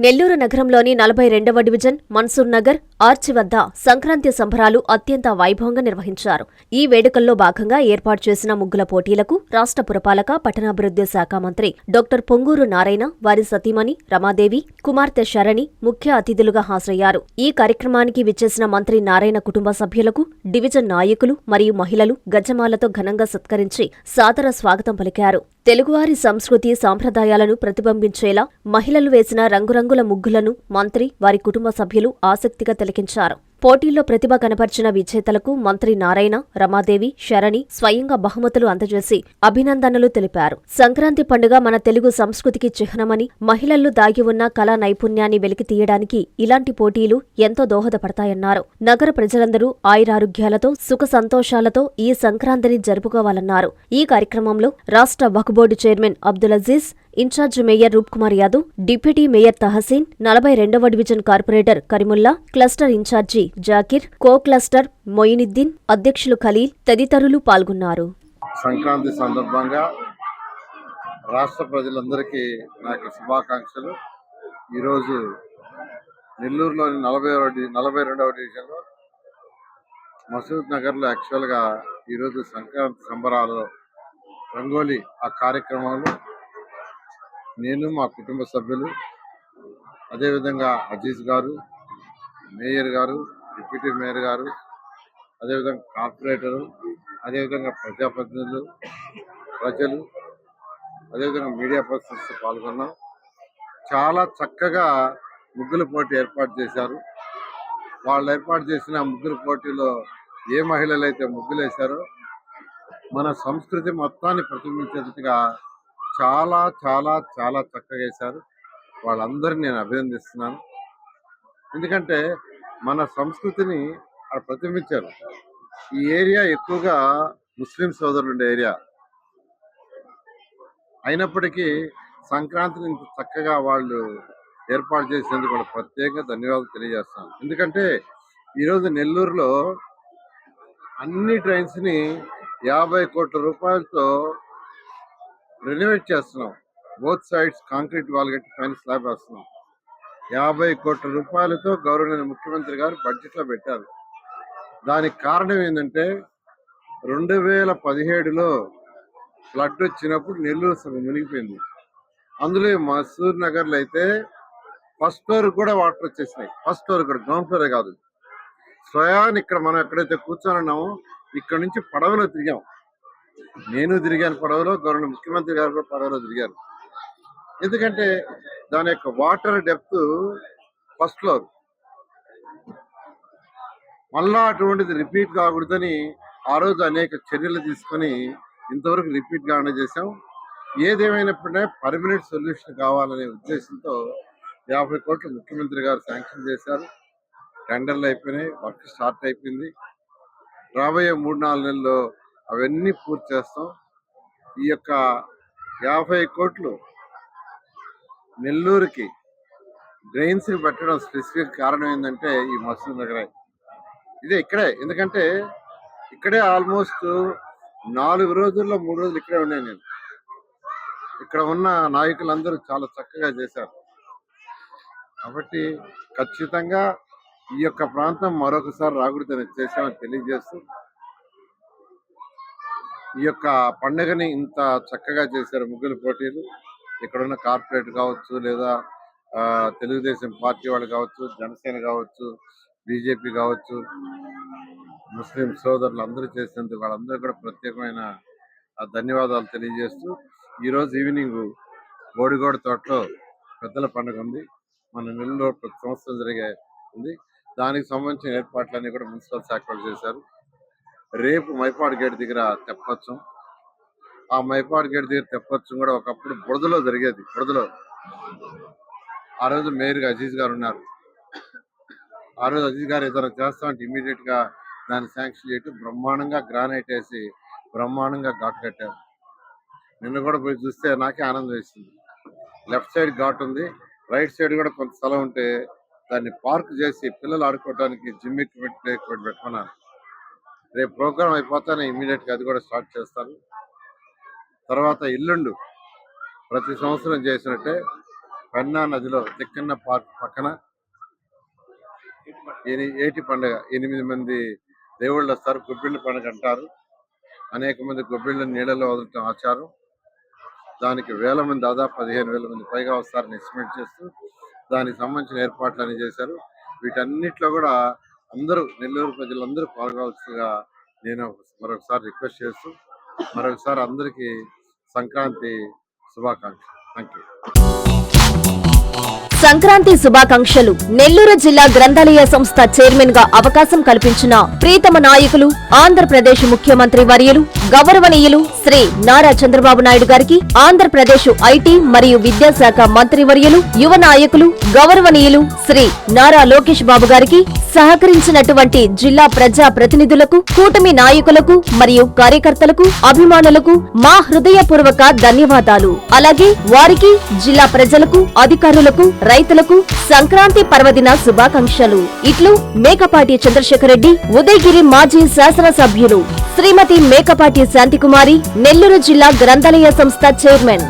నెల్లూరు నగరంలోని 42వ division Mansoor Nagar arch వద్ద సంక్రాంతి సంబరాలు అత్యంత వైభవంగా నిర్వహించారు. ఈ వేడుకల్లో భాగంగా ఏర్పాటు చేసిన ముగ్గుల పోటీలకు రాష్ట్ర పురపాలక పట్టణాభివృద్ధి శాఖ మంత్రి డాక్టర్ పొంగూరు నారాయణ, వారి సతీమణి రమాదేవి, కుమార్తె శరణి ముఖ్య అతిథులుగా హాజరయ్యారు. ఈ కార్యక్రమానికి విచ్చేసిన మంత్రి నారాయణ కుటుంబ సభ్యులకు డివిజన్ నాయకులు మరియు మహిళలు గజమాలతో ఘనంగా సత్కరించి సాదర స్వాగతం పలికారు. తెలుగువారి సంస్కృతి సాంప్రదాయాలను ప్రతిబింబించేలా మహిళలు వేసిన రంగురంగుల ముగ్గులను మంత్రి, వారి కుటుంబ సభ్యులు ఆసక్తిగా తిలకించారు. పోటీల్లో ప్రతిభ కనపర్చిన విజేతలకు మంత్రి నారాయణ, రమాదేవి, శరణి స్వయంగా బహుమతులు అందజేసి అభినందనలు తెలిపారు. సంక్రాంతి పండుగ మన తెలుగు సంస్కృతికి చిహ్నమని, మహిళల్లో దాగి ఉన్న కళా నైపుణ్యాన్ని వెలికి తీయడానికి ఇలాంటి పోటీలు ఎంతో దోహదపడతాయన్నారు. నగర ప్రజలందరూ ఆయురారోగ్యాలతో, సుఖ సంతోషాలతో ఈ సంక్రాంతిని జరుపుకోవాలన్నారు. ఈ కార్యక్రమంలో రాష్ట్ర Waqf board chairman Abdul Aziz, in charge mayor Roop Kumar Yadav, deputy mayor Tahseen, 42వ division corporator Karimulla, cluster in charge Zakir, co cluster Moinuddin, అధ్యక్షులు ఖలీల్ తదితరులు పాల్గొన్నారు. సంక్రాంతి సందర్భంగా రాష్ట్ర ప్రజలందరికీ నాకు శుభాకాంక్షలు. ఈరోజు నెల్లూరులోని 42వ డివిజన్లో మసూద్ నగర్లో యాక్చువల్గా ఈరోజు సంక్రాంతి సంబరాలు రంగోలీ ఆ కార్యక్రమాలు నేను, మా కుటుంబ సభ్యులు, అదేవిధంగా అజీజ్ గారు, మేయర్ గారు, డిప్యూటీ మేయర్ గారు, అదేవిధంగా కార్పొరేటరు, అదేవిధంగా ప్రజాప్రతినిధులు, ప్రజలు, అదేవిధంగా మీడియా పర్సన్స్ పాల్గొన్నాం. చాలా చక్కగా ముగ్గుల పోటీ ఏర్పాటు చేశారు. వాళ్ళు ఏర్పాటు చేసిన ముగ్గుల పోటీలో ఏ మహిళలు అయితే ముగ్గులు వేశారో మన సంస్కృతి మొత్తాన్ని ప్రతిబింబించేట్టుగా చాలా చాలా చాలా చక్కగా వేశారు. వాళ్ళందరినీ నేను అభినందిస్తున్నాను. ఎందుకంటే మన సంస్కృతిని అక్కడ ప్రతిబింబించారు. ఈ ఏరియా ఎక్కువగా ముస్లిం సోదరులు ఉండే ఏరియా అయినప్పటికీ సంక్రాంతిని ఇంత చక్కగా వాళ్ళు ఏర్పాటు చేసేందుకు కూడా ప్రత్యేకంగా ధన్యవాదాలు తెలియజేస్తాను. ఎందుకంటే ఈరోజు నెల్లూరులో అన్ని ట్రైన్స్ని 50 కోట్ల రూపాయలతో రెనోవేట్ చేస్తున్నాం. బోత్ సైడ్స్ కాంక్రీట్ వాల్ కట్టి పైన స్లాబ్ వేస్తున్నాం. 50 కోట్ల రూపాయలతో గౌరవనీయ ముఖ్యమంత్రి గారు బడ్జెట్లో పెట్టారు. దానికి కారణం ఏంటంటే 2017లో ఫ్లడ్ వచ్చినప్పుడు నెల్లూరు సగం మునిగిపోయింది. అందులో మసూర్ నగర్లో అయితే ఫస్ట్ ఫ్లోర్ కూడా వాటర్ వచ్చేసినాయి. ఫస్ట్ ఫ్లోర్ కూడా, గ్రౌండ్ ఫ్లోరే కాదు. స్వయాన్ని ఇక్కడ మనం ఎక్కడైతే కూర్చొని ఉన్నామో ఇక్కడ నుంచి పడవలో తిరిగాం. నేను తిరిగాను పడవలో, గవర్నర్ ముఖ్యమంత్రి గారు కూడా పడవలో తిరిగారు. ఎందుకంటే దాని యొక్క వాటర్ డెప్త్ ఫస్ట్ ఫ్లోర్. మళ్ళా అటువంటిది రిపీట్ కాకూడదని ఆ రోజు అనేక చర్యలు తీసుకొని ఇంతవరకు రిపీట్ కాకుండా చేశాం. ఏదేమైనప్పుడే పర్మనెంట్ సొల్యూషన్ కావాలనే ఉద్దేశంతో 50 కోట్లు ముఖ్యమంత్రి గారు శాంక్షన్ చేశారు. టెండర్లు అయిపోయినాయి, వర్క్ స్టార్ట్ అయిపోయింది. రాబోయే 3-4 నెలల్లో అవన్నీ పూర్తి చేస్తాం. ఈ యొక్క 50 కోట్లు నెల్లూరుకి డ్రైన్స్కి పెట్టడం స్పెసిఫిక్ కారణం ఏంటంటే ఈ మసూద్ నగర్ ఇదే ఇక్కడే. ఎందుకంటే ఇక్కడే ఆల్మోస్ట్ 4 రోజుల్లో 3 రోజులు ఇక్కడే ఉన్నాయి. నేను ఇక్కడ ఉన్న నాయకులందరూ చాలా చక్కగా చేశారు. కాబట్టి ఖచ్చితంగా ఈ యొక్క ప్రాంతం మరొకసారి రాకూడదని చేశామని తెలియజేస్తూ, ఈ యొక్క పండుగని ఇంత చక్కగా చేశారు ముగ్గుల పోటీలు. ఇక్కడున్న కార్పొరేట్ కావచ్చు, లేదా తెలుగుదేశం పార్టీ వాళ్ళు కావచ్చు, జనసేన కావచ్చు, బీజేపీ కావచ్చు, ముస్లిం సోదరులు అందరూ చేసేందుకు వాళ్ళందరూ కూడా ప్రత్యేకమైన ధన్యవాదాలు తెలియజేస్తూ, ఈరోజు ఈవినింగ్ బోడిగోడ తోటలో పెద్దల పండుగ ఉంది. మన నెల్లూరులో ప్రతి సంవత్సరం జరిగే ఉంది. దానికి సంబంధించిన ఏర్పాట్లన్నీ కూడా మున్సిపల్ శాఖ వాళ్ళు చేశారు. రేపు మైపాడు గేట్ దగ్గర తెప్పొచ్చం. ఆ మైపాడు గేట్ దగ్గర తెప్పొచ్చం కూడా ఒకప్పుడు బురదలో జరిగేది. బురదలో ఆ రోజు మేయర్గా అజీజ్ గారు ఉన్నారు. ఆ రోజు అజీజ్ గారు ఏదైనా చేస్తామంటే ఇమీడియట్ గా దాన్ని శాంక్షన్ చేయటం, బ్రహ్మాండంగా గ్రానైట్ వేసి బ్రహ్మాండంగా ఘాటు కట్టారు. నిన్న కూడా పోయి చూస్తే నాకే ఆనందం వేసింది. లెఫ్ట్ సైడ్ ఘాట్ ఉంది, రైట్ సైడ్ కూడా కొంత స్థలం ఉంటే దాన్ని పార్క్ చేసి పిల్లలు ఆడుకోవడానికి జిమ్ ఎక్విప్మెంట్, ప్లే ఎక్విప్మెంట్ పెట్టుకున్నాను. రేపు ప్రోగ్రామ్ అయిపోతానే ఇమీడియట్ గా అది కూడా స్టార్ట్ చేస్తారు. తర్వాత ఇల్లుండు ప్రతి సంవత్సరం చేసినట్టే పెన్నా నదిలో తిక్కన్న పార్క్ పక్కన ఏటి పండుగ 8 మంది దేవుళ్ళు వస్తారు. గొబ్బిళ్ళ పండుగ అంటారు. అనేక మంది గొబ్బిళ్ళ నీళ్ళలో వదలటం ఆచారం. దానికి వేల మంది, దాదాపు 15,000 మంది పైగా వస్తారని ఎస్టిమేట్ చేస్తూ దానికి సంబంధించిన ఏర్పాట్లన్నీ చేశారు. వీటన్నిటిలో కూడా అందరూ నెల్లూరు ప్రజలందరూ పాల్గొవలసిగా నేను మరొకసారి రిక్వెస్ట్ చేస్తూ మరొకసారి అందరికీ సంక్రాంతి శుభాకాంక్షలు. Thank you. సంక్రాంతి శుభాకాంక్షలు. నెల్లూరు జిల్లా గ్రంథాలయ సంస్థ చైర్మన్ గా అవకాశం కల్పించిన ప్రీతమ నాయకులు ఆంధ్రప్రదేశ్ ముఖ్యమంత్రి వర్యులు గౌరవనీయులు శ్రీ నారా చంద్రబాబు నాయుడు గారికి, ఆంధ్రప్రదేశ్ ఐటీ మరియు విద్యాశాఖ మంత్రి వర్యులు యువ నాయకులు గౌరవనీయులు శ్రీ నారా లోకేష్ బాబు గారికి, సహకరించినటువంటి జిల్లా ప్రజా ప్రతినిధులకు, కూటమి నాయకులకు మరియు కార్యకర్తలకు, అభిమానులకు మా హృదయపూర్వక ధన్యవాదాలు. అలాగే వారికి, జిల్లా ప్రజలకు, అధికారులకు, రైతులకు సంక్రాంతి పర్వదిన శుభాకాంక్షలు. ఇట్లు మేకపాటి చంద్రశేఖర్ రెడ్డి, ఉదయగిరి మాజీ శాసనసభ్యులు. శ్రీమతి మేకపాటి శాంతికుమారి, నెల్లూరు జిల్లా గ్రంథాలయ సంస్థ చైర్మన్.